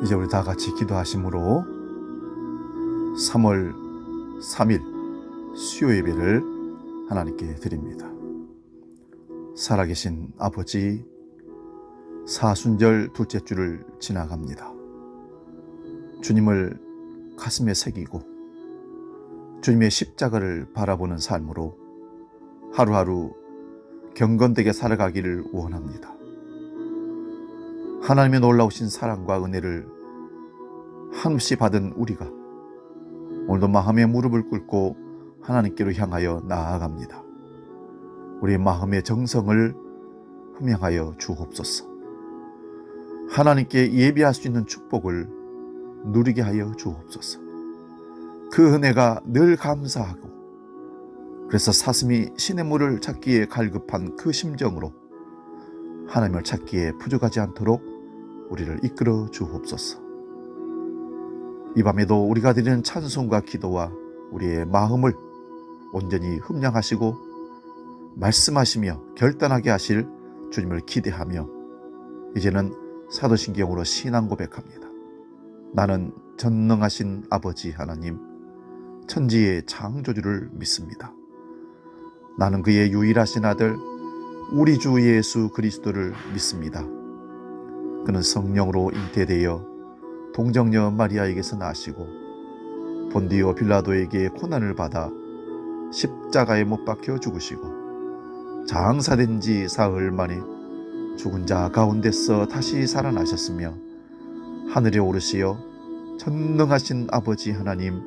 이제 우리 다 같이 기도하심으로 3월 3일 수요 예배를 하나님께 드립니다. 살아계신 아버지, 사순절 둘째 주를 지나갑니다. 주님을 가슴에 새기고 주님의 십자가를 바라보는 삶으로 하루하루 경건되게 살아가기를 원합니다. 하나님의 놀라우신 사랑과 은혜를 한없이 받은 우리가 오늘도 마음의 무릎을 꿇고 하나님께로 향하여 나아갑니다. 우리의 마음의 정성을 흠양하여 주옵소서. 하나님께 예배할 수 있는 축복을 누리게 하여 주옵소서. 그 은혜가 늘 감사하고 그래서 사슴이 시냇물을 찾기에 갈급한 그 심정으로 하나님을 찾기에 부족하지 않도록 우리를 이끌어 주옵소서. 이 밤에도 우리가 드리는 찬송과 기도와 우리의 마음을 온전히 흠양하시고 말씀하시며 결단하게 하실 주님을 기대하며 이제는 사도신경으로 신앙 고백합니다. 나는 전능하신 아버지 하나님, 천지의 창조주를 믿습니다. 나는 그의 유일하신 아들 우리 주 예수 그리스도를 믿습니다. 그는 성령으로 잉태되어 동정녀 마리아에게서 나시고 본디오 빌라도에게 고난을 받아 십자가에 못 박혀 죽으시고 장사된 지 사흘 만에 죽은 자 가운데서 다시 살아나셨으며 하늘에 오르시어 전능하신 아버지 하나님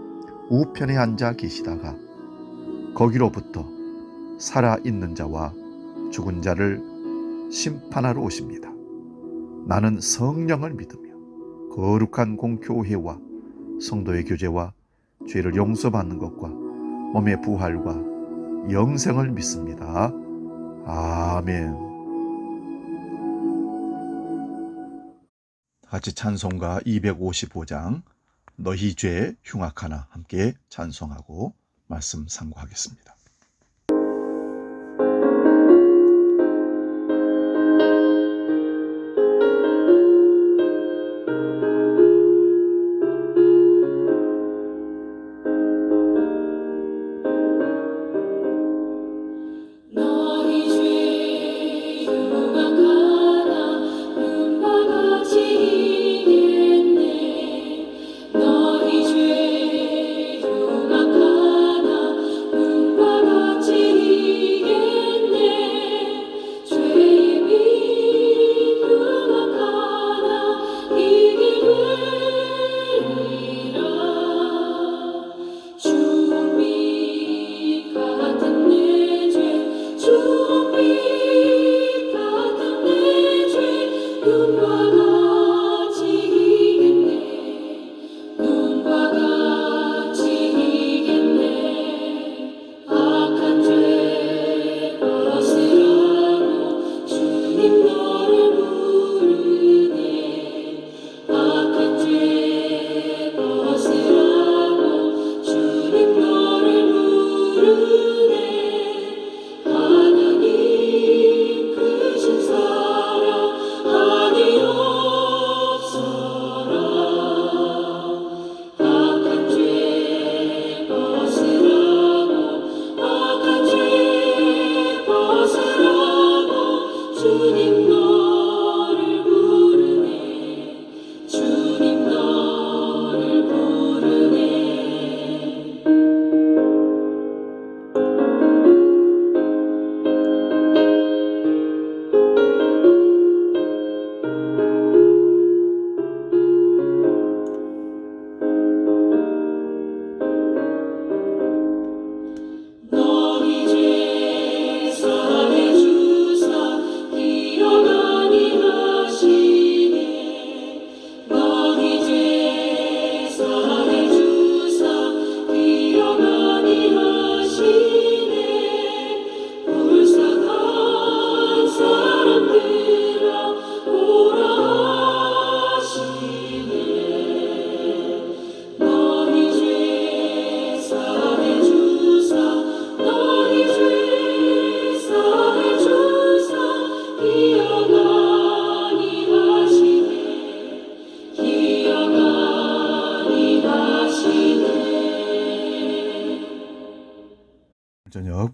우편에 앉아 계시다가 거기로부터 살아있는 자와 죽은 자를 심판하러 오십니다. 나는 성령을 믿으며 거룩한 공교회와 성도의 교제와 죄를 용서받는 것과 몸의 부활과 영생을 믿습니다. 아멘. 같이 찬송가 255장 너희 죄 흉악하나 함께 찬송하고 말씀 상고하겠습니다. 너희 죄 흉악하나 눈과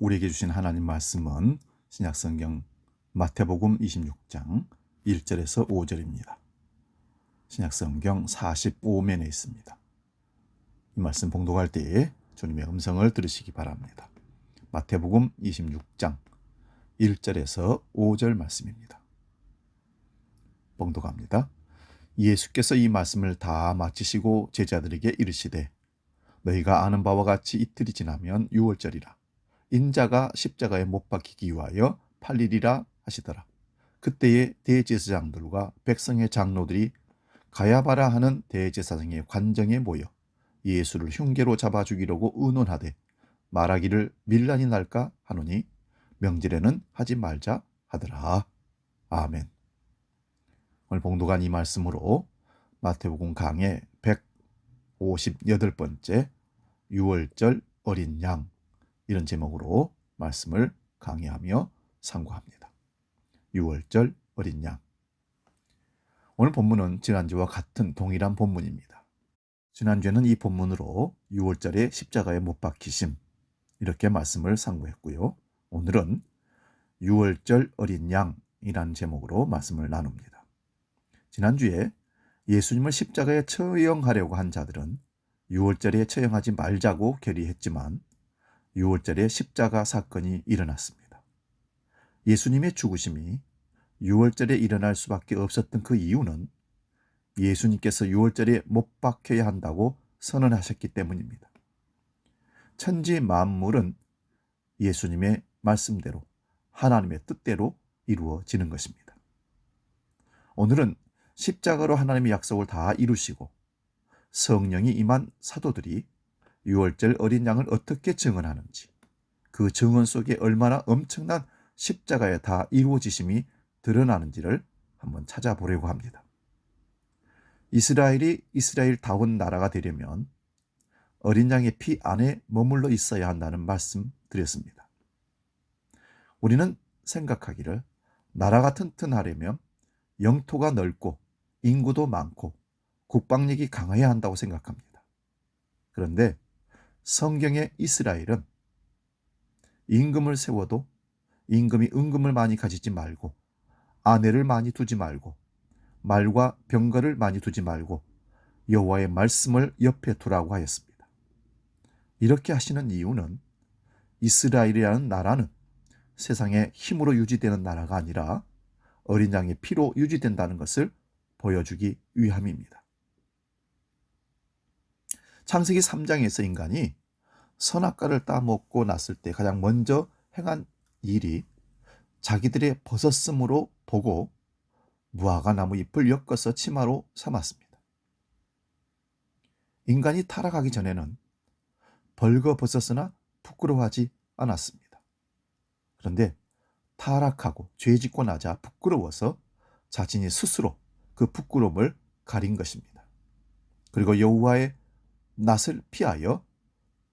우리에게 주신 하나님 말씀은 신약성경 마태복음 26장 1절에서 5절입니다. 신약성경 45면에 있습니다. 이 말씀 봉독할 때에 주님의 음성을 들으시기 바랍니다. 마태복음 26장 1절에서 5절 말씀입니다. 봉독합니다. 예수께서 이 말씀을 다 마치시고 제자들에게 이르시되 너희가 아는 바와 같이 이틀이 지나면 유월절이라 인자가 십자가에 못 박히기 위하여 팔리리라 하시더라. 그때에 대제사장들과 백성의 장로들이 가야바라 하는 대제사장의 관정에 모여 예수를 흉계로 잡아 죽이려고 의논하되 말하기를 밀란이 날까 하노니 명절에는 하지 말자 하더라. 아멘. 오늘 봉독한 이 말씀으로 마태복음 강의 158번째 유월절 어린 양 이런 제목으로 말씀을 강의하며 상고합니다. 유월절 어린 양. 오늘 본문은 지난주와 같은 동일한 본문입니다. 지난주에는 이 본문으로 유월절에 십자가에 못 박히심 이렇게 말씀을 상고했고요. 오늘은 유월절 어린 양이라는 제목으로 말씀을 나눕니다. 지난주에 예수님을 십자가에 처형하려고 한 자들은 유월절에 처형하지 말자고 결의했지만 유월절에 십자가 사건이 일어났습니다. 예수님의 죽으심이 유월절에 일어날 수밖에 없었던 그 이유는 예수님께서 유월절에 못 박혀야 한다고 선언하셨기 때문입니다. 천지 만물은 예수님의 말씀대로 하나님의 뜻대로 이루어지는 것입니다. 오늘은 십자가로 하나님의 약속을 다 이루시고 성령이 임한 사도들이 유월절 어린 양을 어떻게 증언하는지, 그 증언 속에 얼마나 엄청난 십자가에 다 이루어지심이 드러나는지를 한번 찾아보려고 합니다. 이스라엘이 이스라엘다운 나라가 되려면 어린 양의 피 안에 머물러 있어야 한다는 말씀 드렸습니다. 우리는 생각하기를 나라가 튼튼하려면 영토가 넓고 인구도 많고 국방력이 강해야 한다고 생각합니다. 그런데 성경의 이스라엘은 임금을 세워도 임금이 은금을 많이 가지지 말고 아내를 많이 두지 말고 말과 병거를 많이 두지 말고 여호와의 말씀을 옆에 두라고 하였습니다. 이렇게 하시는 이유는 이스라엘이라는 나라는 세상의 힘으로 유지되는 나라가 아니라 어린 양의 피로 유지된다는 것을 보여주기 위함입니다. 창세기 3장에서 인간이 선악과를 따먹고 났을 때 가장 먼저 행한 일이 자기들의 벗었음으로 보고 무화과 나무 잎을 엮어서 치마로 삼았습니다. 인간이 타락하기 전에는 벌거벗었으나 부끄러워하지 않았습니다. 그런데 타락하고 죄짓고 나자 부끄러워서 자신이 스스로 그 부끄러움을 가린 것입니다. 그리고 여호와의 낯을 피하여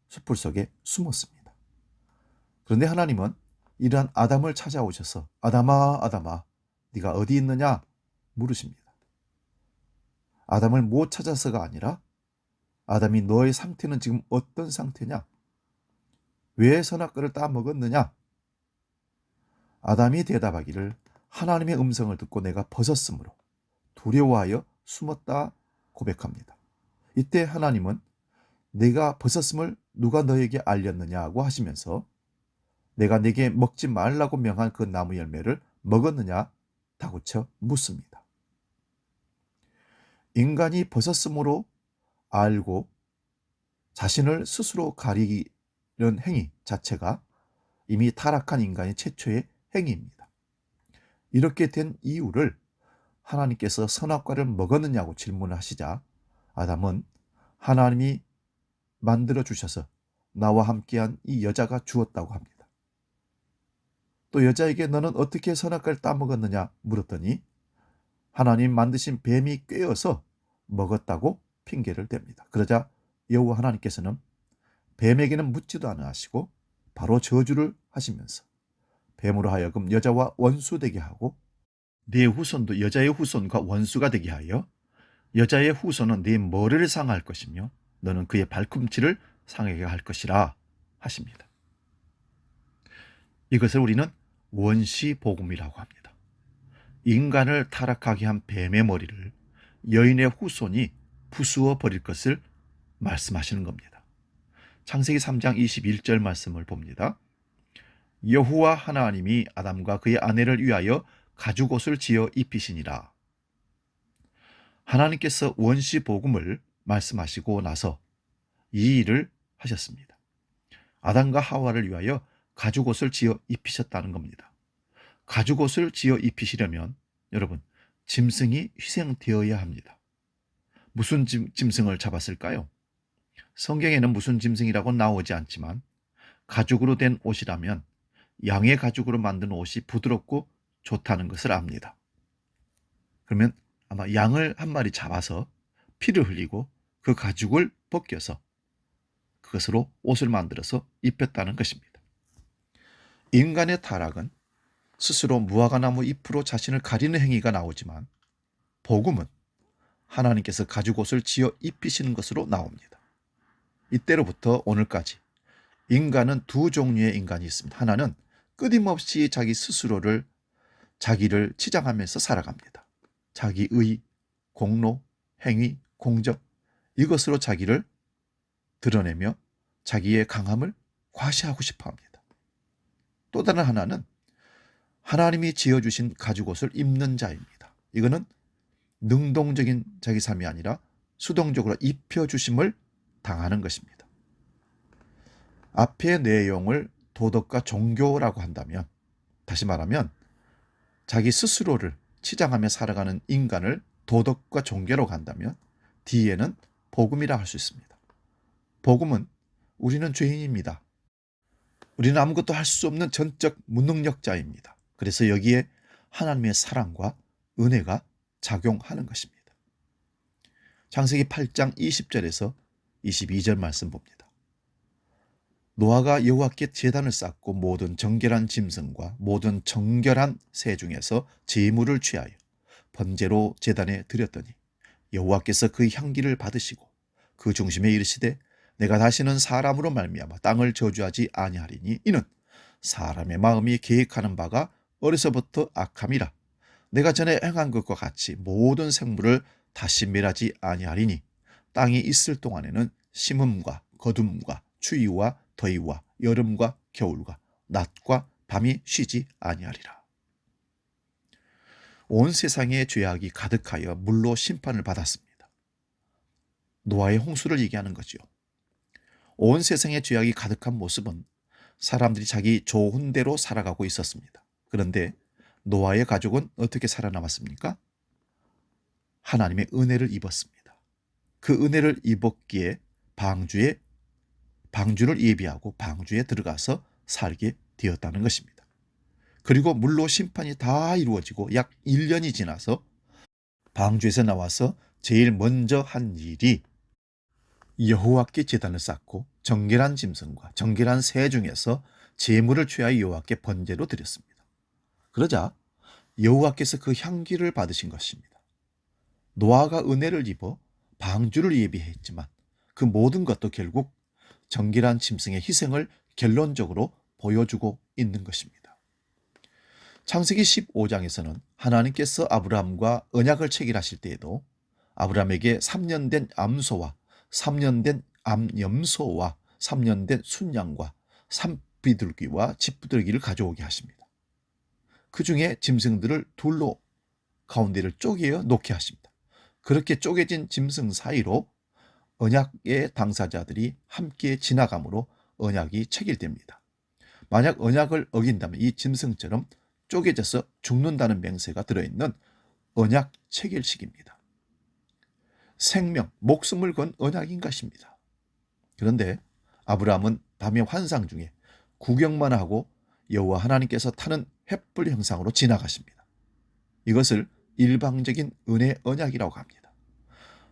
숲을 속에 숨었습니다. 그런데 하나님은 이러한 아담을 찾아오셔서 아담아 아담아 네가 어디 있느냐 물으십니다. 아담을 못 찾아서가 아니라 아담이 너의 상태는 지금 어떤 상태냐? 왜 선악과를 따먹었느냐? 아담이 대답하기를 하나님의 음성을 듣고 내가 벗었으므로 두려워하여 숨었다 고백합니다. 이때 하나님은 내가 벗었음을 누가 너에게 알렸느냐고 하시면서 내가 네게 먹지 말라고 명한 그 나무 열매를 먹었느냐 다구쳐 묻습니다. 인간이 벗었으므로 알고 자신을 스스로 가리는 행위 자체가 이미 타락한 인간의 최초의 행위입니다. 이렇게 된 이유를 하나님께서 선악과를 먹었느냐고 질문하시자 아담은 하나님이 만들어 주셔서 나와 함께한 이 여자가 주었다고 합니다. 또 여자에게 너는 어떻게 선악과를 따먹었느냐 물었더니 하나님 만드신 뱀이 꿰어서 먹었다고 핑계를 댑니다. 그러자 여호와 하나님께서는 뱀에게는 묻지도 않으시고 바로 저주를 하시면서 뱀으로 하여금 여자와 원수되게 하고 네 후손도 여자의 후손과 원수가 되게 하여 여자의 후손은 네 머리를 상할 것이며 너는 그의 발꿈치를 상하게 할 것이라 하십니다. 이것을 우리는 원시복음이라고 합니다. 인간을 타락하게 한 뱀의 머리를 여인의 후손이 부수어 버릴 것을 말씀하시는 겁니다. 창세기 3장 21절 말씀을 봅니다. 여호와 하나님이 아담과 그의 아내를 위하여 가죽옷을 지어 입히시니라. 하나님께서 원시복음을 말씀하시고 나서 이 일을 하셨습니다. 아담과 하와를 위하여 가죽옷을 지어 입히셨다는 겁니다. 가죽옷을 지어 입히시려면 여러분, 짐승이 희생되어야 합니다. 무슨 짐승을 잡았을까요? 성경에는 무슨 짐승이라고 나오지 않지만 가죽으로 된 옷이라면 양의 가죽으로 만든 옷이 부드럽고 좋다는 것을 압니다. 그러면 아마 양을 한 마리 잡아서 피를 흘리고 그 가죽을 벗겨서 그것으로 옷을 만들어서 입혔다는 것입니다. 인간의 타락은 스스로 무화과나무 잎으로 자신을 가리는 행위가 나오지만 복음은 하나님께서 가죽옷을 지어 입히시는 것으로 나옵니다. 이때로부터 오늘까지 인간은 두 종류의 인간이 있습니다. 하나는 끊임없이 자기 스스로를 자기를 치장하면서 살아갑니다. 자기의 공로, 행위, 공적 이것으로 자기를 드러내며 자기의 강함을 과시하고 싶어합니다. 또 다른 하나는 하나님이 지어주신 가죽옷을 입는 자입니다. 이거는 능동적인 자기 삶이 아니라 수동적으로 입혀주심을 당하는 것입니다. 앞의 내용을 도덕과 종교라고 한다면, 다시 말하면 자기 스스로를 치장하며 살아가는 인간을 도덕과 종교로 간다면 뒤에는 복음이라 할 수 있습니다. 복음은 우리는 죄인입니다. 우리는 아무것도 할 수 없는 전적 무능력자입니다. 그래서 여기에 하나님의 사랑과 은혜가 작용하는 것입니다. 창세기 8장 20절에서 22절 말씀 봅니다. 노아가 여호와께 제단을 쌓고 모든 정결한 짐승과 모든 정결한 새 중에서 제물을 취하여 번제로 제단에 드렸더니 여호와께서 그 향기를 받으시고 그 중심에 이르시되 내가 다시는 사람으로 말미암아 땅을 저주하지 아니하리니 이는 사람의 마음이 계획하는 바가 어려서부터 악함이라. 내가 전에 행한 것과 같이 모든 생물을 다시 멸하지 아니하리니 땅이 있을 동안에는 심음과 거둠과 추위와 더위와 여름과 겨울과 낮과 밤이 쉬지 아니하리라. 온 세상에 죄악이 가득하여 물로 심판을 받았습니다. 노아의 홍수를 얘기하는 거죠. 온 세상에 죄악이 가득한 모습은 사람들이 자기 좋은 대로 살아가고 있었습니다. 그런데 노아의 가족은 어떻게 살아남았습니까? 하나님의 은혜를 입었습니다. 그 은혜를 입었기에 방주를 예비하고 방주에 들어가서 살게 되었다는 것입니다. 그리고 물로 심판이 다 이루어지고 약 1년이 지나서 방주에서 나와서 제일 먼저 한 일이 여호와께 제단을 쌓고 정결한 짐승과 정결한 새 중에서 제물을 취하여 여호와께 번제로 드렸습니다. 그러자 여호와께서 그 향기를 받으신 것입니다. 노아가 은혜를 입어 방주를 예비했지만 그 모든 것도 결국 정결한 짐승의 희생을 결론적으로 보여주고 있는 것입니다. 창세기 15장에서는 하나님께서 아브라함과 언약을 체결하실 때에도 아브라함에게 3년 된 암소와 3년 된 암염소와 3년 된 순양과 산비둘기와 집비둘기를 가져오게 하십니다. 그 중에 짐승들을 둘로 가운데를 쪼개어 놓게 하십니다. 그렇게 쪼개진 짐승 사이로 언약의 당사자들이 함께 지나감으로 언약이 체결됩니다. 만약 언약을 어긴다면 이 짐승처럼 쪼개져서 죽는다는 맹세가 들어있는 언약 체결식입니다. 생명, 목숨을 건 언약인 것입니다. 그런데 아브라함은 밤의 환상 중에 구경만 하고 여호와 하나님께서 타는 횃불 형상으로 지나가십니다. 이것을 일방적인 은혜 언약이라고 합니다.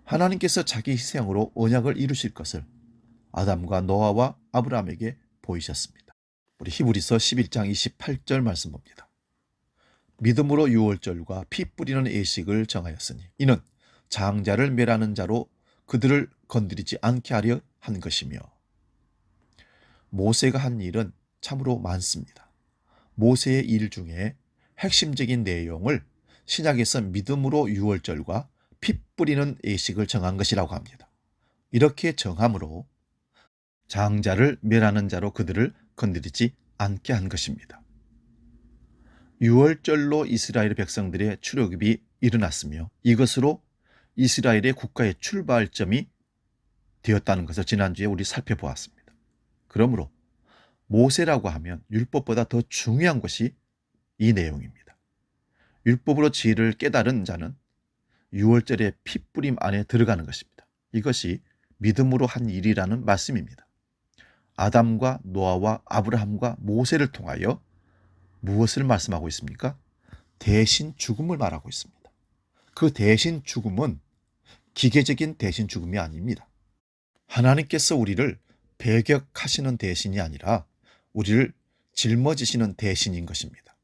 하나님께서 자기 희생으로 언약을 이루실 것을 아담과 노아와 아브라함에게 보이셨습니다. 우리 히브리서 11장 28절 말씀 봅니다. 믿음으로 유월절과 피 뿌리는 예식을 정하였으니 이는 장자를 멸하는 자로 그들을 건드리지 않게 하려 한 것이며, 모세가 한 일은 참으로 많습니다. 모세의 일 중에 핵심적인 내용을 신약에서 믿음으로 유월절과 피 뿌리는 예식을 정한 것이라고 합니다. 이렇게 정함으로 장자를 멸하는 자로 그들을 건드리지 않게 한 것입니다. 유월절로 이스라엘 백성들의 출애굽이 일어났으며 이것으로 이스라엘의 국가의 출발점이 되었다는 것을 지난주에 우리 살펴보았습니다. 그러므로 모세라고 하면 율법보다 더 중요한 것이 이 내용입니다. 율법으로 지혜를 깨달은 자는 유월절의 피뿌림 안에 들어가는 것입니다. 이것이 믿음으로 한 일이라는 말씀입니다. 아담과 노아와 아브라함과 모세를 통하여 무엇을 말씀하고 있습니까? 대신 죽음을 말하고 있습니다. 그 대신 죽음은 기계적인 대신 죽음이 아닙니다. 하나님께서 우리를 배격하시는 대신이 아니라 우리를 짊어지시는 대신인 것입니다.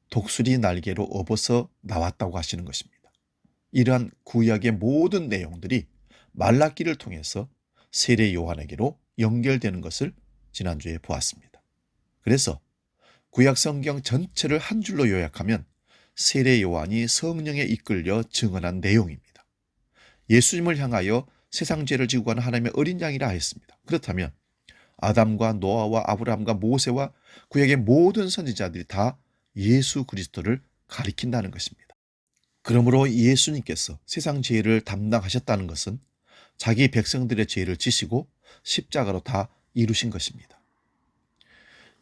독수리 날개로 업어서 나왔다고 하시는 것입니다. 이러한 구약의 모든 내용들이 말라기를 통해서 세례 요한에게로 연결되는 것을 지난주에 보았습니다. 그래서 구약 성경 전체를 한 줄로 요약하면 세례 요한이 성령에 이끌려 증언한 내용입니다. 예수님을 향하여 세상 죄를 지고 가는 하나님의 어린 양이라 하였습니다. 그렇다면 아담과 노아와 아브라함과 모세와 구약의 모든 선지자들이 다 예수 그리스도를 가리킨다는 것입니다. 그러므로 예수님께서 세상 죄를 담당하셨다는 것은 자기 백성들의 죄를 지시고 십자가로 다 이루신 것입니다.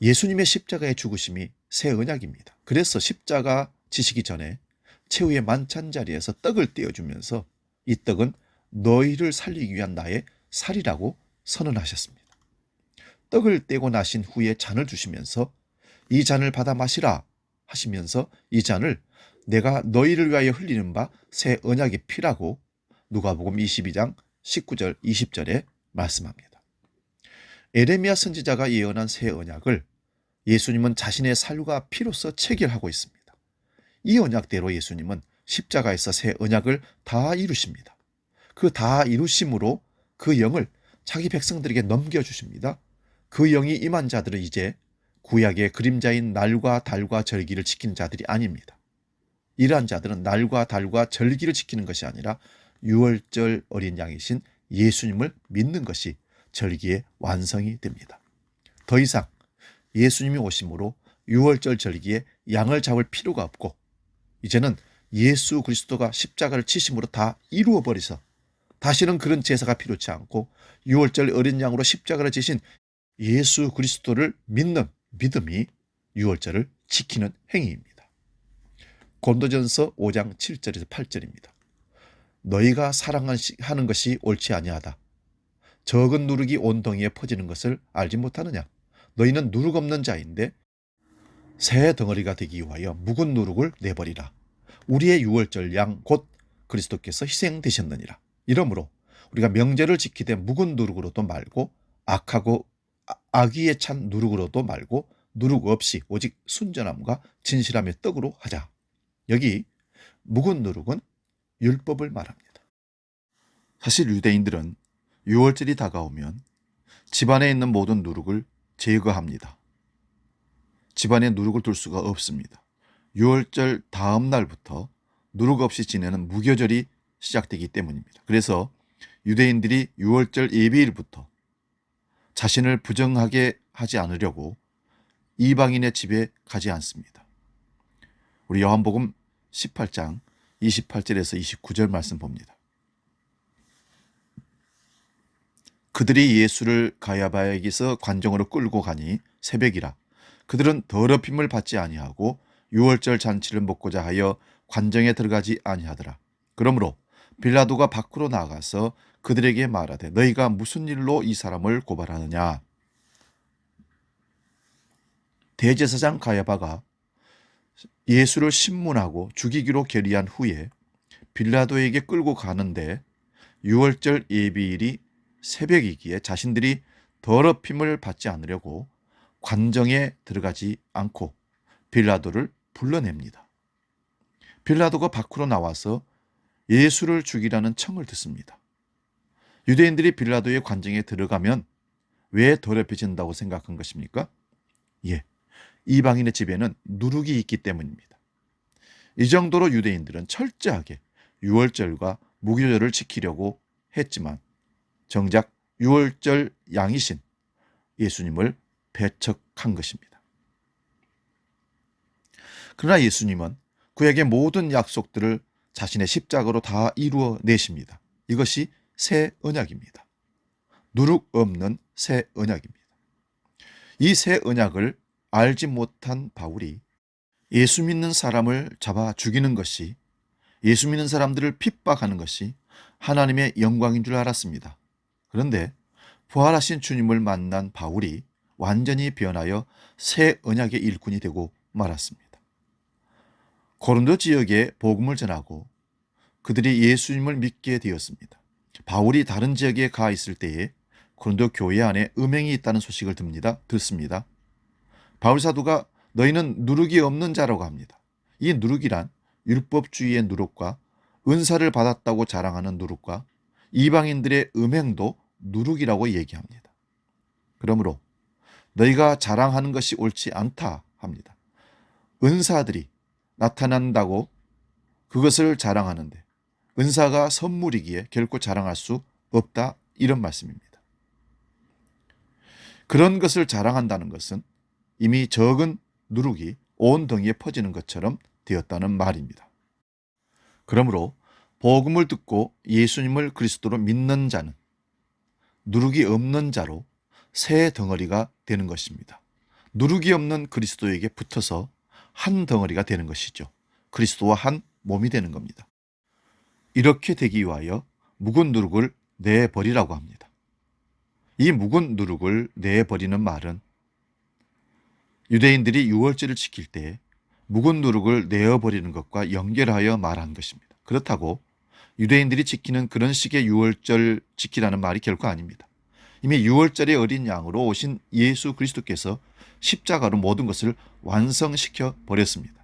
예수님의 십자가의 죽으심이 새 언약입니다. 그래서 십자가 지시기 전에 최후의 만찬 자리에서 떡을 떼어주면서 이 떡은 너희를 살리기 위한 나의 살이라고 선언하셨습니다. 떡을 떼고 나신 후에 잔을 주시면서 이 잔을 받아 마시라 하시면서 이 잔을 내가 너희를 위하여 흘리는 바 새 언약의 피라고 누가복음 22장 19절 20절에 말씀합니다. 에레미야 선지자가 예언한 새 언약을 예수님은 자신의 살과 피로써 체결하고 있습니다. 이 언약대로 예수님은 십자가에서 새 언약을 다 이루십니다. 그 다 이루심으로 그 영을 자기 백성들에게 넘겨주십니다. 그 영이 임한 자들은 이제 구약의 그림자인 날과 달과 절기를 지키는 자들이 아닙니다. 이러한 자들은 날과 달과 절기를 지키는 것이 아니라 유월절 어린 양이신 예수님을 믿는 것이 절기의 완성이 됩니다. 더 이상 예수님이 오심으로 유월절 절기에 양을 잡을 필요가 없고 이제는 예수 그리스도가 십자가를 치심으로 다 이루어버려서 다시는 그런 제사가 필요치 않고 유월절 어린 양으로 십자가를 지신 예수 그리스도를 믿는 믿음이 유월절을 지키는 행위입니다. 고린도전서 5장 7절에서 8절입니다. 너희가 사랑하는 것이 옳지 아니하다. 적은 누룩이 온 덩이에 퍼지는 것을 알지 못하느냐. 너희는 누룩 없는 자인데 새 덩어리가 되기 위하여 묵은 누룩을 내버리라. 우리의 유월절 양 곧 그리스도께서 희생되셨느니라. 이러므로 우리가 명제를 지키되 묵은 누룩으로도 말고 악하고 악의에 찬 누룩으로도 말고 누룩 없이 오직 순전함과 진실함의 떡으로 하자. 여기 묵은 누룩은 율법을 말합니다. 사실 유대인들은 유월절이 다가오면 집안에 있는 모든 누룩을 제거합니다. 집안에 누룩을 둘 수가 없습니다. 유월절 다음 날부터 누룩 없이 지내는 무교절이 시작되기 때문입니다. 그래서 유대인들이 유월절 예비일부터 자신을 부정하게 하지 않으려고 이방인의 집에 가지 않습니다. 우리 요한복음 18장 28절에서 29절 말씀 봅니다. 그들이 예수를 가야바에게서 관정으로 끌고 가니 새벽이라. 그들은 더럽힘을 받지 아니하고 유월절 잔치를 먹고자 하여 관정에 들어가지 아니하더라. 그러므로 빌라도가 밖으로 나가서 그들에게 말하되 너희가 무슨 일로 이 사람을 고발하느냐. 대제사장 가야바가 예수를 신문하고 죽이기로 결의한 후에 빌라도에게 끌고 가는데 유월절 예비일이 새벽이기에 자신들이 더럽힘을 받지 않으려고 관정에 들어가지 않고 빌라도를 불러냅니다. 빌라도가 밖으로 나와서 예수를 죽이라는 청을 듣습니다. 유대인들이 빌라도의 관정에 들어가면 왜 더럽혀진다고 생각한 것입니까? 이방인의 집에는 누룩이 있기 때문입니다. 이 정도로 유대인들은 철저하게 유월절과 무교절을 지키려고 했지만 정작 유월절 양이신 예수님을 배척한 것입니다. 그러나 예수님은 그에게 모든 약속들을 자신의 십자가로 다 이루어내십니다. 이것이 새 언약입니다. 누룩 없는 새 언약입니다. 이 새 언약을 알지 못한 바울이 예수 믿는 사람을 잡아 죽이는 것이, 예수 믿는 사람들을 핍박하는 것이 하나님의 영광인 줄 알았습니다. 그런데 부활하신 주님을 만난 바울이 완전히 변하여 새 언약의 일꾼이 되고 말았습니다. 고린도 지역에 복음을 전하고 그들이 예수님을 믿게 되었습니다. 바울이 다른 지역에 가 있을 때에 고린도 교회 안에 음행이 있다는 소식을 듣습니다. 바울 사도가 너희는 누룩이 없는 자라고 합니다. 이 누룩이란 율법주의의 누룩과 은사를 받았다고 자랑하는 누룩과 이방인들의 음행도 누룩이라고 얘기합니다. 그러므로 너희가 자랑하는 것이 옳지 않다 합니다. 은사들이 나타난다고 그것을 자랑하는데 은사가 선물이기에 결코 자랑할 수 없다, 이런 말씀입니다. 그런 것을 자랑한다는 것은 이미 적은 누룩이 온 덩이에 퍼지는 것처럼 되었다는 말입니다. 그러므로 복음을 듣고 예수님을 그리스도로 믿는 자는 누룩이 없는 자로 새 덩어리가 되는 것입니다. 누룩이 없는 그리스도에게 붙어서 한 덩어리가 되는 것이죠. 그리스도와 한 몸이 되는 겁니다. 이렇게 되기 위하여 묵은 누룩을 내버리라고 합니다. 이 묵은 누룩을 내버리는 말은 유대인들이 유월절을 지킬 때 묵은 누룩을 내어버리는 것과 연결하여 말한 것입니다. 그렇다고 유대인들이 지키는 그런 식의 유월절 지키라는 말이 결코 아닙니다. 이미 유월절의 어린 양으로 오신 예수 그리스도께서 십자가로 모든 것을 완성시켜 버렸습니다.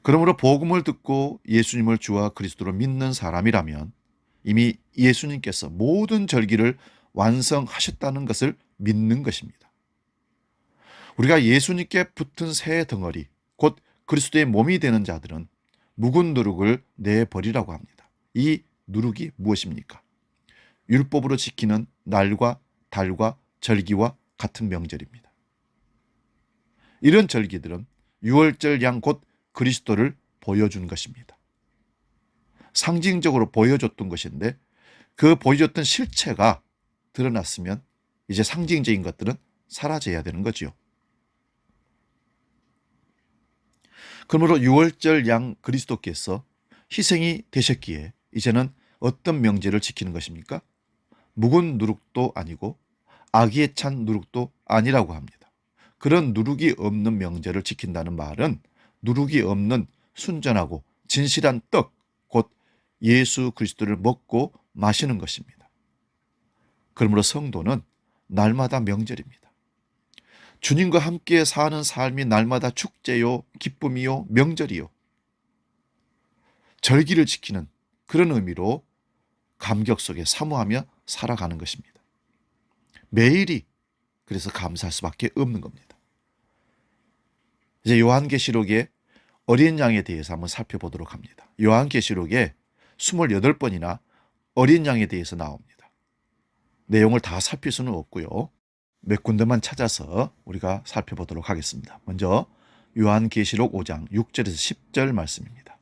그러므로 복음을 듣고 예수님을 주와 그리스도로 믿는 사람이라면 이미 예수님께서 모든 절기를 완성하셨다는 것을 믿는 것입니다. 우리가 예수님께 붙은 새 덩어리, 곧 그리스도의 몸이 되는 자들은 묵은 누룩을 내버리라고 합니다. 이 누룩이 무엇입니까? 율법으로 지키는 날과 달과 절기와 같은 명절입니다. 이런 절기들은 유월절 양 곧 그리스도를 보여준 것입니다. 상징적으로 보여줬던 것인데 그 보여줬던 실체가 드러났으면 이제 상징적인 것들은 사라져야 되는 거죠. 그러므로 유월절 양 그리스도께서 희생이 되셨기에 이제는 어떤 명제를 지키는 것입니까? 묵은 누룩도 아니고 아기에 찬 누룩도 아니라고 합니다. 그런 누룩이 없는 명제를 지킨다는 말은 누룩이 없는 순전하고 진실한 떡, 곧 예수 그리스도를 먹고 마시는 것입니다. 그러므로 성도는 날마다 명절입니다. 주님과 함께 사는 삶이 날마다 축제요, 기쁨이요, 명절이요. 절기를 지키는 그런 의미로 감격 속에 사모하며 살아가는 것입니다. 매일이 그래서 감사할 수밖에 없는 겁니다. 이제 요한계시록의 어린 양에 대해서 한번 살펴보도록 합니다. 요한계시록에 28번이나 어린 양에 대해서 나옵니다. 내용을 다 살필 수는 없고요. 몇 군데만 찾아서 우리가 살펴보도록 하겠습니다. 먼저 요한계시록 5장 6절에서 10절 말씀입니다.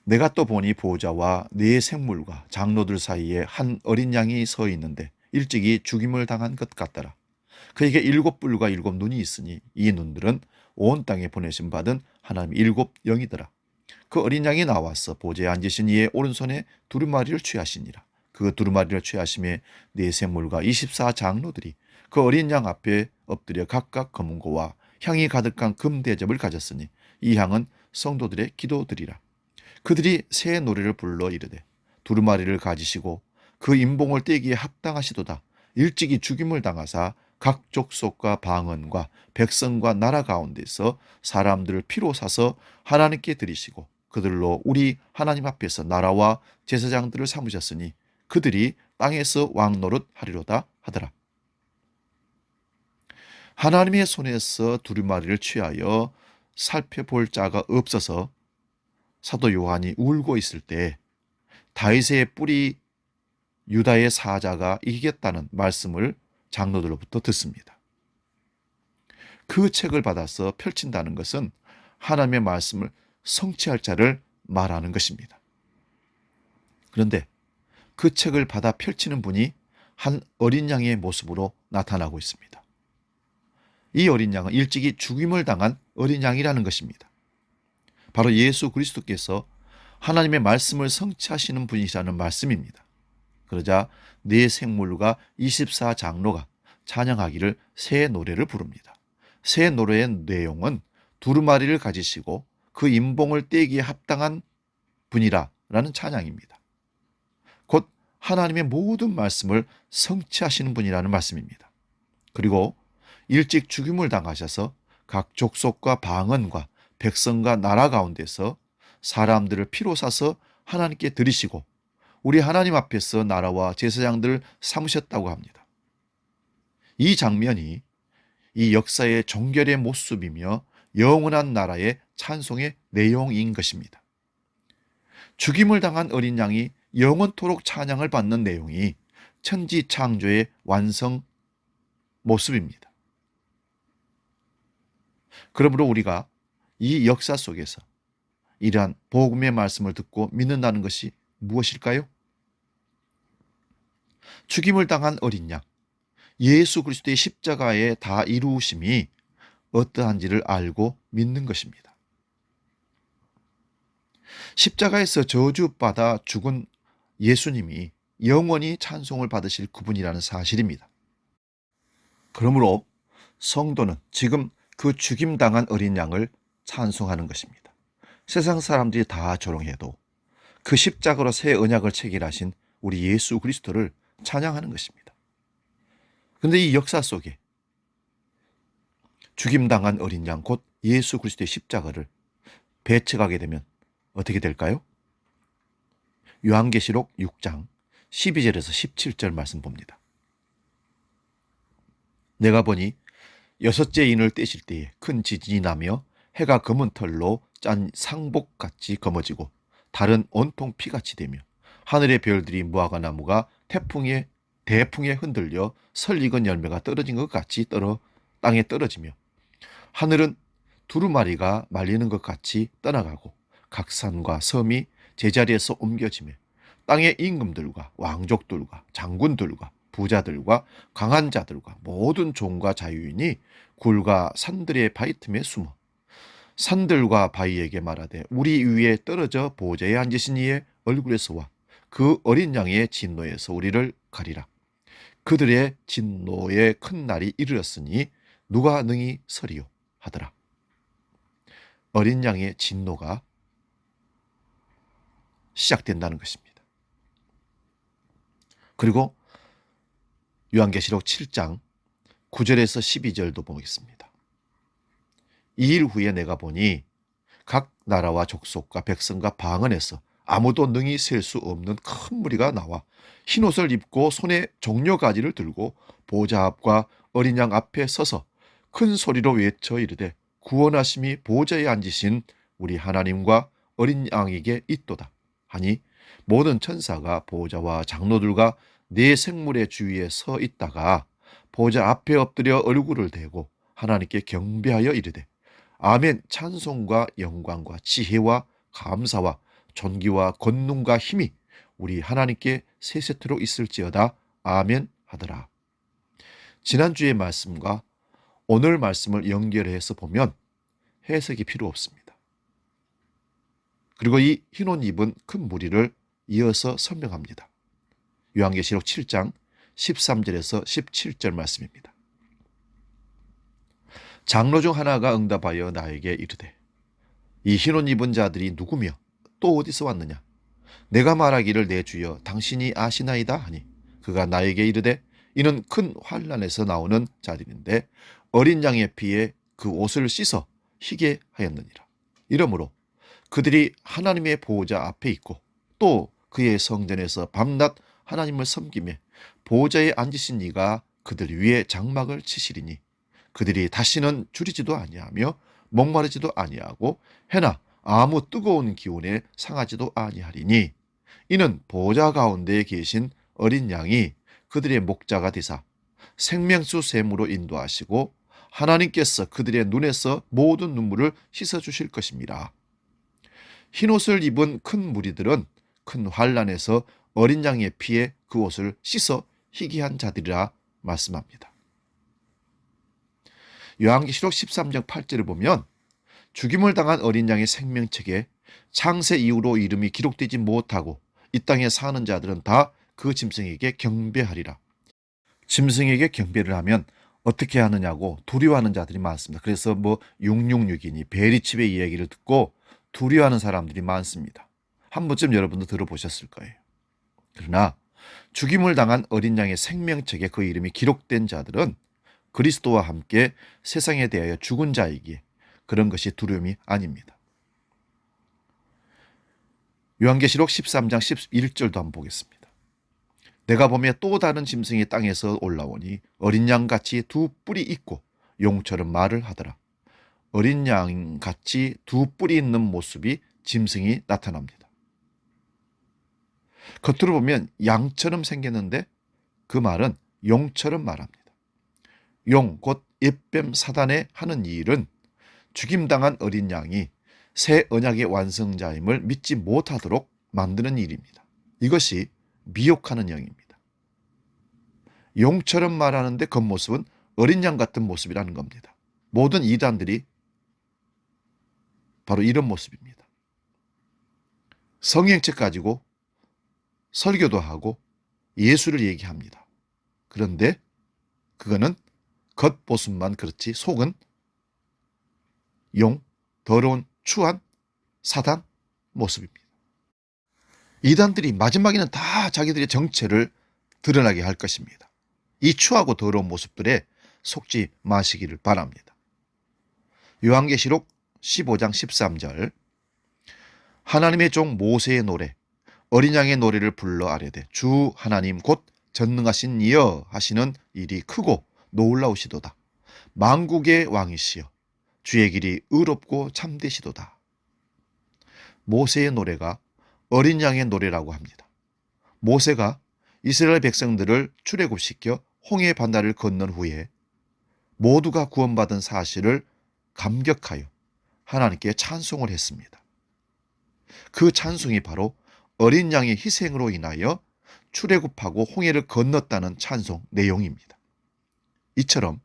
내가 또 보니 보호자와 네 생물과 장로들 사이에 한 어린 양이 서 있는데 일찍이 죽임을 당한 것 같더라. 그에게 7뿔과 7눈이 있으니 이 눈들은 온 땅에 보내심 받은 하나님의 7영이더라. 그 어린 양이 나와서 보좌에 앉으신 이의 오른손에 두루마리를 취하시니라. 그 두루마리를 취하심에 네 생물과 24장로들이 그 어린 양 앞에 엎드려 각각 검은고와 향이 가득한 금대접을 가졌으니 이 향은 성도들의 기도드리라. 그들이 새 노래를 불러 이르되 두루마리를 가지시고 그 인봉을 떼기에 합당하시도다. 일찍이 죽임을 당하사 각 족속과 방언과 백성과 나라 가운데서 사람들을 피로 사서 하나님께 드리시고 그들로 우리 하나님 앞에서 나라와 제사장들을 삼으셨으니 그들이 땅에서 왕노릇 하리로다 하더라. 하나님의 손에서 두루마리를 취하여 살펴볼 자가 없어서 사도 요한이 울고 있을 때 다윗의 뿌리 유다의 사자가 이기겠다는 말씀을 장로들로부터 듣습니다. 그 책을 받아서 펼친다는 것은 하나님의 말씀을 성취할 자를 말하는 것입니다. 그런데 그 책을 받아 펼치는 분이 한 어린 양의 모습으로 나타나고 있습니다. 이 어린 양은 일찍이 죽임을 당한 어린 양이라는 것입니다. 바로 예수 그리스도께서 하나님의 말씀을 성취하시는 분이라는 말씀입니다. 그러자 네 생물과 24장로가 찬양하기를 새 노래를 부릅니다. 새 노래의 내용은 두루마리를 가지시고 그 임봉을 떼기에 합당한 분이라는 찬양입니다. 곧 하나님의 모든 말씀을 성취하시는 분이라는 말씀입니다. 그리고 일찍 죽임을 당하셔서 각 족속과 방언과 백성과 나라 가운데서 사람들을 피로 사서 하나님께 드리시고 우리 하나님 앞에서 나라와 제사장들을 삼으셨다고 합니다. 이 장면이 이 역사의 종결의 모습이며 영원한 나라의 찬송의 내용인 것입니다. 죽임을 당한 어린 양이 영원토록 찬양을 받는 내용이 천지 창조의 완성 모습입니다. 그러므로 우리가 이 역사 속에서 이러한 복음의 말씀을 듣고 믿는다는 것이 무엇일까요? 죽임을 당한 어린 양, 예수 그리스도의 십자가의 다 이루심이 어떠한지를 알고 믿는 것입니다. 십자가에서 저주받아 죽은 예수님이 영원히 찬송을 받으실 그분이라는 사실입니다. 그러므로 성도는 지금 그 죽임당한 어린 양을 찬송하는 것입니다. 세상 사람들이 다 조롱해도 그 십자가로 새 언약을 체결하신 우리 예수 그리스도를 찬양하는 것입니다. 그런데 이 역사 속에 죽임당한 어린 양 곧 예수 그리스도의 십자가를 배척하게 되면 어떻게 될까요? 요한계시록 6장 12절에서 17절 말씀 봅니다. 내가 보니 여섯째 인을 떼실 때에 큰 지진이 나며 해가 검은 털로 짠 상복같이 검어지고 달은 온통 피같이 되며 하늘의 별들이 무화과 나무가 대풍에 흔들려 설익은 열매가 떨어진 것 같이 땅에 떨어지며 하늘은 두루마리가 말리는 것 같이 떠나가고 각 산과 섬이 제자리에서 옮겨지며 땅의 임금들과 왕족들과 장군들과 부자들과 강한 자들과 모든 종과 자유인이 굴과 산들의 바위 틈에 숨어 산들과 바위에게 말하되 우리 위에 떨어져 보좌에 앉으신 이의 얼굴에서와 그 어린 양의 진노에서 우리를 가리라. 그들의 진노의 큰 날이 이르렀으니 누가 능히 서리요 하더라. 어린 양의 진노가 시작된다는 것입니다. 그리고 요한계시록 7장 9절에서 12절도 보겠습니다. 2일 후에 내가 보니 각 나라와 족속과 백성과 방언에서 아무도 능히 셀 수 없는 큰 무리가 나와 흰옷을 입고 손에 종려가지를 들고 보좌 앞과 어린 양 앞에 서서 큰 소리로 외쳐 이르되 구원하심이 보좌에 앉으신 우리 하나님과 어린 양에게 있도다 하니 모든 천사가 보좌와 장로들과 네 생물의 주위에 서 있다가 보좌 앞에 엎드려 얼굴을 대고 하나님께 경배하여 이르되 아멘. 찬송과 영광과 지혜와 감사와 존귀와 권능과 힘이 우리 하나님께 세세토록 있을지어다. 아멘 하더라. 지난주의 말씀과 오늘 말씀을 연결해서 보면 해석이 필요 없습니다. 그리고 이 흰옷 입은 큰 무리를 이어서 설명합니다. 요한계시록 7장 13절에서 17절 말씀입니다. 장로 중 하나가 응답하여 나에게 이르되 이 흰옷 입은 자들이 누구며 또 어디서 왔느냐? 내가 말하기를 내 주여 당신이 아시나이다 하니 그가 나에게 이르되 이는 큰 환난에서 나오는 자들인데 어린 양의 피에 그 옷을 씻어 희게 하였느니라. 이러므로 그들이 하나님의 보호자 앞에 있고 또 그의 성전에서 밤낮 하나님을 섬기며 보호자에 앉으신 이가 그들 위에 장막을 치시리니 그들이 다시는 줄이지도 아니하며 목마르지도 아니하고 해나 아무 뜨거운 기운에 상하지도 아니하리니 이는 보좌 가운데에 계신 어린 양이 그들의 목자가 되사 생명수 샘으로 인도하시고 하나님께서 그들의 눈에서 모든 눈물을 씻어주실 것입니다. 흰옷을 입은 큰 무리들은 큰 환란에서 어린 양의 피에 그 옷을 씻어 희귀한 자들이라 말씀합니다. 요한계시록 13장 8절을 보면 죽임을 당한 어린 양의 생명책에 창세 이후로 이름이 기록되지 못하고 이 땅에 사는 자들은 다 그 짐승에게 경배하리라. 짐승에게 경배를 하면 어떻게 하느냐고 두려워하는 자들이 많습니다. 그래서 666이니 베리칩의 이야기를 듣고 두려워하는 사람들이 많습니다. 한 번쯤 여러분도 들어보셨을 거예요. 그러나 죽임을 당한 어린 양의 생명책에 그 이름이 기록된 자들은 그리스도와 함께 세상에 대하여 죽은 자이기에 그런 것이 두려움이 아닙니다. 요한계시록 13장 11절도 한번 보겠습니다. 내가 보며 또 다른 짐승이 땅에서 올라오니 어린 양같이 두 뿔이 있고 용처럼 말을 하더라. 어린 양같이 두 뿔이 있는 모습이 짐승이 나타납니다. 겉으로 보면 양처럼 생겼는데 그 말은 용처럼 말합니다. 용, 곧 옙뱀 사단에 하는 이 일은 죽임당한 어린 양이 새 언약의 완성자임을 믿지 못하도록 만드는 일입니다. 이것이 미혹하는 영입니다. 용처럼 말하는데 겉모습은 어린 양 같은 모습이라는 겁니다. 모든 이단들이 바로 이런 모습입니다. 성행책 가지고 설교도 하고 예수를 얘기합니다. 그런데 그거는 겉모습만 그렇지 속은 용, 더러운 추한 사단 모습입니다. 이단들이 마지막에는 다 자기들의 정체를 드러나게 할 것입니다. 이 추하고 더러운 모습들에 속지 마시기를 바랍니다. 요한계시록 15장 13절 하나님의 종 모세의 노래 어린 양의 노래를 불러 아뢰되 주 하나님 곧 전능하신 이여 하시는 일이 크고 놀라우시도다. 만국의 왕이시여 주의 길이 의롭고 참되시도다. 모세의 노래가 어린 양의 노래라고 합니다. 모세가 이스라엘 백성들을 출애굽시켜 홍해 바다를 건넌 후에 모두가 구원받은 사실을 감격하여 하나님께 찬송을 했습니다. 그 찬송이 바로 어린 양의 희생으로 인하여 출애굽하고 홍해를 건넜다는 찬송 내용입니다. 이처럼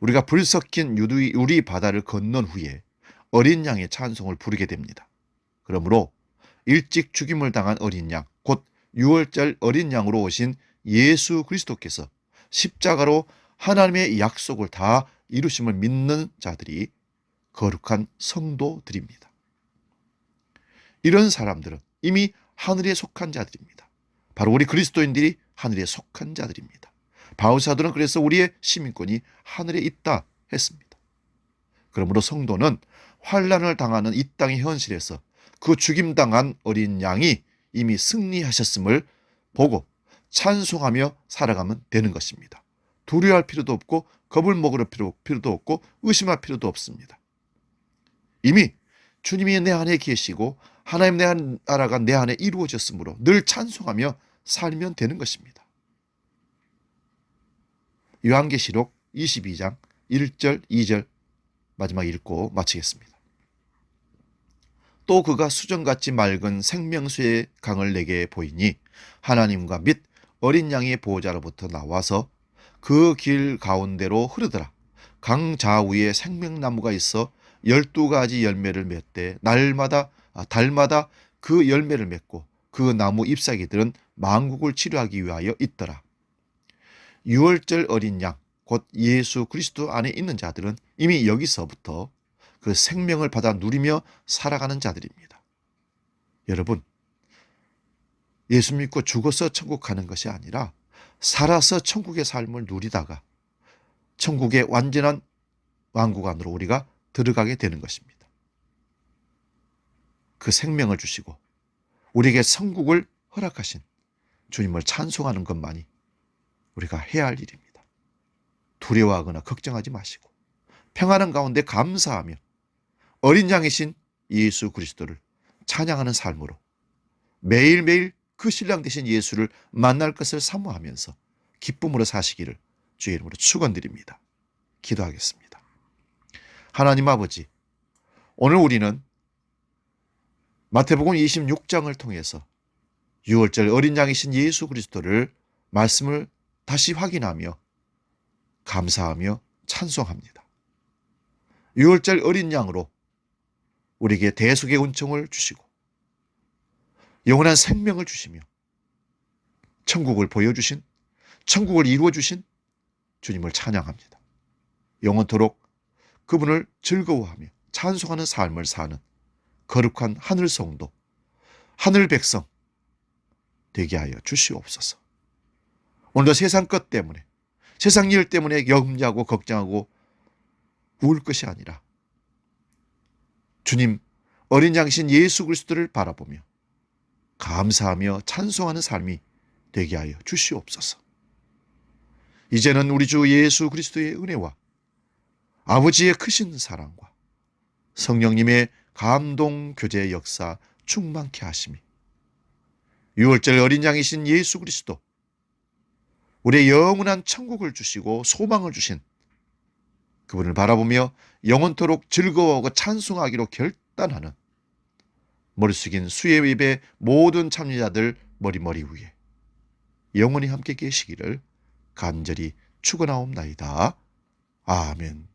우리가 불 섞인 유리 바다를 건넌 후에 어린 양의 찬송을 부르게 됩니다. 그러므로 일찍 죽임을 당한 어린 양, 곧 유월절 어린 양으로 오신 예수 그리스도께서 십자가로 하나님의 약속을 다 이루심을 믿는 자들이 거룩한 성도들입니다. 이런 사람들은 이미 하늘에 속한 자들입니다. 바로 우리 그리스도인들이 하늘에 속한 자들입니다. 바울사도는 그래서 우리의 시민권이 하늘에 있다 했습니다. 그러므로 성도는 환난을 당하는 이 땅의 현실에서 그 죽임당한 어린 양이 이미 승리하셨음을 보고 찬송하며 살아가면 되는 것입니다. 두려워할 필요도 없고 겁을 먹을 필요도 없고 의심할 필요도 없습니다. 이미 주님이 내 안에 계시고 하나님 나라가 내 안에 이루어졌으므로 늘 찬송하며 살면 되는 것입니다. 요한계시록 22장 1절 2절 마지막 읽고 마치겠습니다. 또 그가 수정같이 맑은 생명수의 강을 내게 보이니 하나님과 및 어린 양의 보호자로부터 나와서 그 길 가운데로 흐르더라. 강 좌우에 생명나무가 있어 12가지 열매를 맺되 달마다 그 열매를 맺고 그 나무 잎사귀들은 만국을 치료하기 위하여 있더라. 유월절 어린 양, 곧 예수 그리스도 안에 있는 자들은 이미 여기서부터 그 생명을 받아 누리며 살아가는 자들입니다. 여러분, 예수 믿고 죽어서 천국 가는 것이 아니라 살아서 천국의 삶을 누리다가 천국의 완전한 왕국 안으로 우리가 들어가게 되는 것입니다. 그 생명을 주시고 우리에게 천국을 허락하신 주님을 찬송하는 것만이 우리가 해야 할 일입니다. 두려워하거나 걱정하지 마시고 평안한 가운데 감사하며 어린 양이신 예수 그리스도를 찬양하는 삶으로 매일매일 그 신랑 되신 예수를 만날 것을 사모하면서 기쁨으로 사시기를 주의 이름으로 축원드립니다. 기도하겠습니다. 하나님 아버지, 오늘 우리는 마태복음 26장을 통해서 6월절 어린 양이신 예수 그리스도를 말씀을 다시 확인하며 감사하며 찬송합니다. 6월절 어린 양으로 우리에게 대속의 은총을 주시고 영원한 생명을 주시며 천국을 보여주신, 천국을 이루어주신 주님을 찬양합니다. 영원토록 그분을 즐거워하며 찬송하는 삶을 사는 거룩한 하늘 성도, 하늘 백성 되게 하여 주시옵소서. 오늘도 세상 것 때문에, 세상 일 때문에 염려하고 걱정하고 울 것이 아니라 주님 어린 양이신 예수 그리스도를 바라보며 감사하며 찬송하는 삶이 되게 하여 주시옵소서. 이제는 우리 주 예수 그리스도의 은혜와 아버지의 크신 사랑과 성령님의 감동 교제의 역사 충만케 하심이 6월절 어린 양이신 예수 그리스도 우리의 영원한 천국을 주시고 소망을 주신 그분을 바라보며 영원토록 즐거워하고 찬송하기로 결단하는 머리 숙인 수의 예배 모든 참여자들 머리 위에 영원히 함께 계시기를 간절히 축원하옵나이다. 아멘.